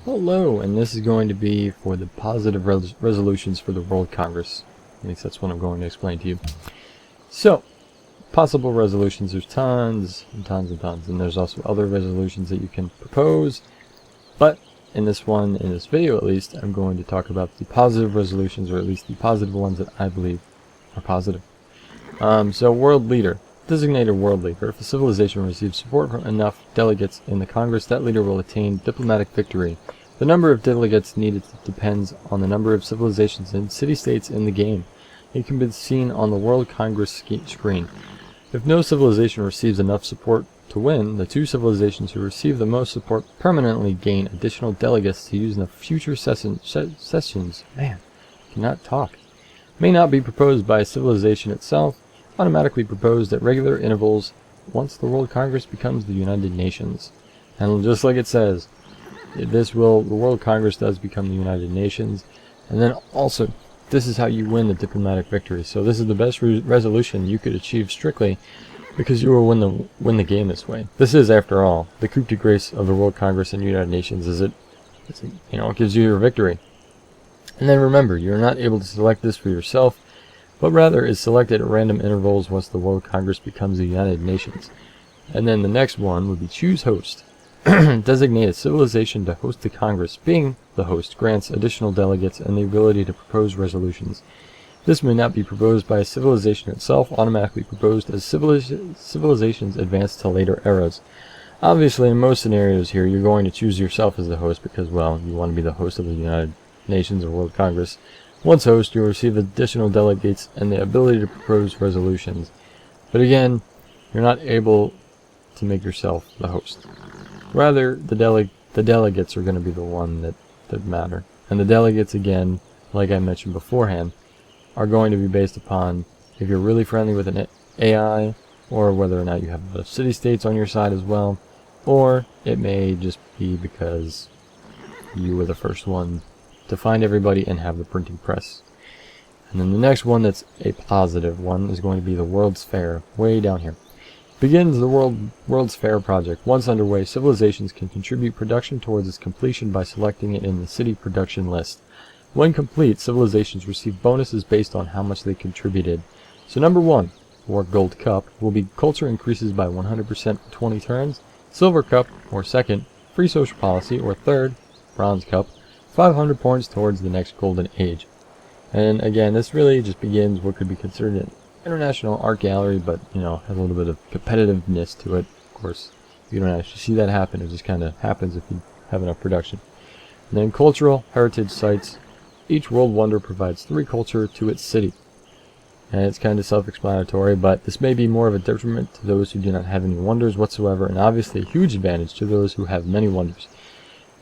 Hello, and this is going to be for the positive resolutions for the World Congress. At least that's what I'm going to explain to you. So, possible resolutions, there's tons and tons and tons, and there's also other resolutions that you can propose. But in this video at least, I'm going to talk about the positive resolutions, or at least the positive ones that I believe are positive. So, world leader. Designated world leader. If a civilization receives support from enough delegates in the Congress, that leader will attain diplomatic victory. The number of delegates needed depends on the number of civilizations and city-states in the game. It can be seen on the World Congress screen. If no civilization receives enough support to win, the two civilizations who receive the most support permanently gain additional delegates to use in the future sessions. Man, cannot talk. May not be proposed by a civilization itself, automatically proposed at regular intervals once the World Congress becomes the United Nations. And just like it says, the World Congress does become the United Nations. And then also, this is how you win the diplomatic victory. So this is the best resolution you could achieve strictly because you will win the game this way. This is, after all, the coup de grace of the World Congress and United Nations. It gives you your victory. And then remember, you're not able to select this for yourself, but rather is selected at random intervals once the World Congress becomes the United Nations. And then the next one would be choose host. Designate a civilization to host the Congress. Being the host grants additional delegates and the ability to propose resolutions. This may not be proposed by a civilization itself, automatically proposed as civilizations advance to later eras. Obviously, in most scenarios here, you're going to choose yourself as the host because, well, you want to be the host of the United Nations or World Congress. Once host, you'll receive additional delegates and the ability to propose resolutions. But again, you're not able to make yourself the host. Rather, the delegates are going to be the one that matter. And the delegates, again, like I mentioned beforehand, are going to be based upon if you're really friendly with an AI, or whether or not you have a lot of city-states on your side as well, or it may just be because you were the first one to find everybody and have the printing press. And then the next one that's a positive one is going to be the World's Fair, way down here. Begins the World's Fair project. Once underway, civilizations can contribute production towards its completion by selecting it in the city production list. When complete, civilizations receive bonuses based on how much they contributed. So number 1, or Gold Cup, will be culture increases by 100% for 20 turns. Silver Cup, or second, free social policy, or third, Bronze Cup, 500 points towards the next golden age. And again, this really just begins what could be considered an international art gallery, but has a little bit of competitiveness to it. Of course, you don't actually see that happen. It just kind of happens if you have enough production. And then cultural heritage sites. Each world wonder provides 3 culture to its city. And it's kind of self-explanatory, but this may be more of a detriment to those who do not have any wonders whatsoever, and obviously a huge advantage to those who have many wonders,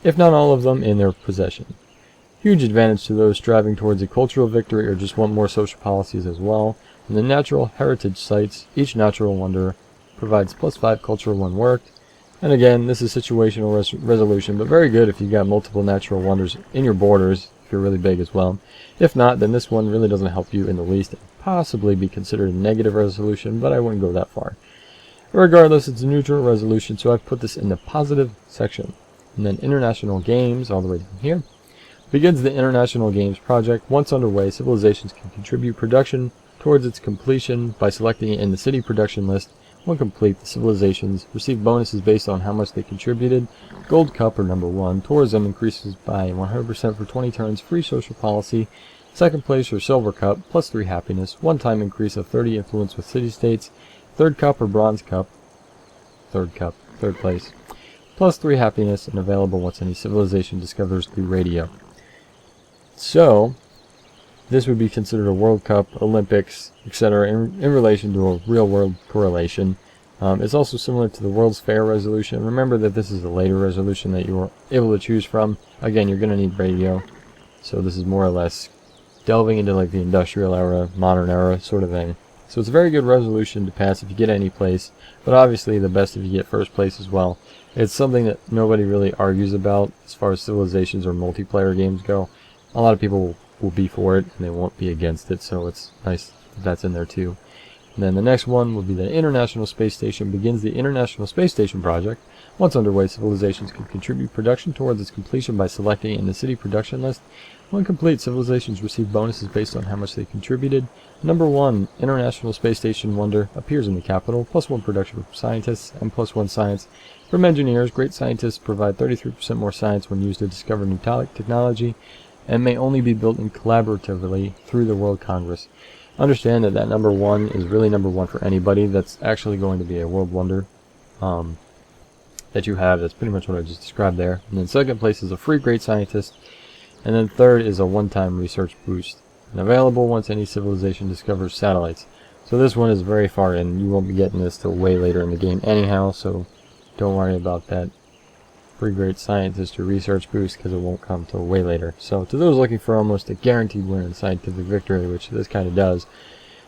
if not all of them in their possession. Huge advantage to those striving towards a cultural victory or just want more social policies as well. In the natural heritage sites, each natural wonder provides +5 culture when worked. And again, this is situational resolution, but very good if you've got multiple natural wonders in your borders, if you're really big as well. If not, then this one really doesn't help you in the least. It could possibly be considered a negative resolution, but I wouldn't go that far. Regardless, it's a neutral resolution, so I've put this in the positive section. And then international games, all the way down here. Begins the International Games project. Once underway, civilizations can contribute production towards its completion by selecting it in the city production list. When complete, the civilizations receive bonuses based on how much they contributed. Gold Cup, or number 1, tourism increases by 100% for 20 turns, free social policy. Second place, or Silver Cup, +3 happiness, one-time increase of 30 influence with city-states. Third Cup, or Bronze Cup, third place, +3 happiness, and available once any civilization discovers the radio. So, this would be considered a World Cup, Olympics, etc. in relation to a real-world correlation. It's also similar to the World's Fair resolution. Remember that this is a later resolution that you were able to choose from. Again, you're going to need radio, so this is more or less delving into like the industrial era, modern era sort of thing. So it's a very good resolution to pass if you get any place, but obviously the best if you get first place as well. It's something that nobody really argues about as far as civilizations or multiplayer games go. A lot of people will be for it and they won't be against it, so it's nice that that's in there too. And then the next one will be the International Space Station begins the International Space Station project. Once underway, civilizations can contribute production towards its completion by selecting in the city production list. When complete, civilizations receive bonuses based on how much they contributed. Number 1, International Space Station Wonder appears in the capital, +1 production from scientists, and +1 science from engineers. Great scientists provide 33% more science when used to discover new technology, and may only be built in collaboratively through the World Congress. Understand that number 1 is really number 1 for anybody. That's actually going to be a world wonder that you have. That's pretty much what I just described there. And then second place is a free great scientist. And then third is a one-time research boost. And available once any civilization discovers satellites. So this one is very far in. You won't be getting this till way later in the game anyhow, so don't worry about that free great scientist or research boost, because it won't come till way later. So to those looking for almost a guaranteed win in scientific victory, which this kind of does,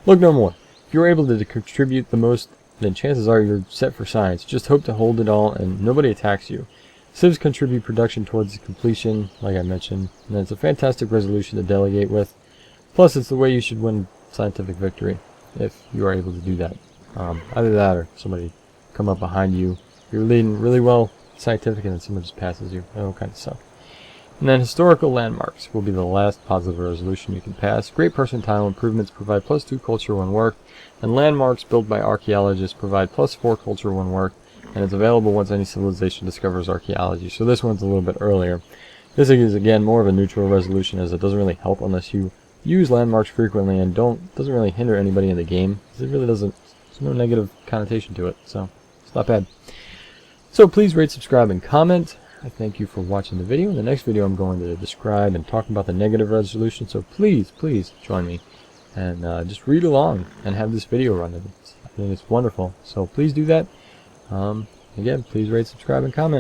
look no more. If you're able to contribute the most, then chances are you're set for science. Just hope to hold it all and nobody attacks you. Civs contribute production towards its completion, like I mentioned, and it's a fantastic resolution to delegate with. Plus, it's the way you should win scientific victory, if you are able to do that. Either that or somebody come up behind you. You're leading really well scientific and then someone just passes you. All kinds of stuff. And then historical landmarks will be the last positive resolution you can pass. Great percentile improvements provide +2 culture when worked, and landmarks built by archaeologists provide +4 culture when worked, and it's available once any civilization discovers archaeology. So this one's a little bit earlier. This is again more of a neutral resolution, as it doesn't really help unless you use landmarks frequently and doesn't really hinder anybody in the game. It really doesn't. There's no negative connotation to it, so it's not bad. So please rate, subscribe, and comment. I thank you for watching the video. In the next video, I'm going to describe and talk about the negative resolution. So please join me and just read along and have this video running. I think it's wonderful. So please do that. Again, please rate, subscribe, and comment.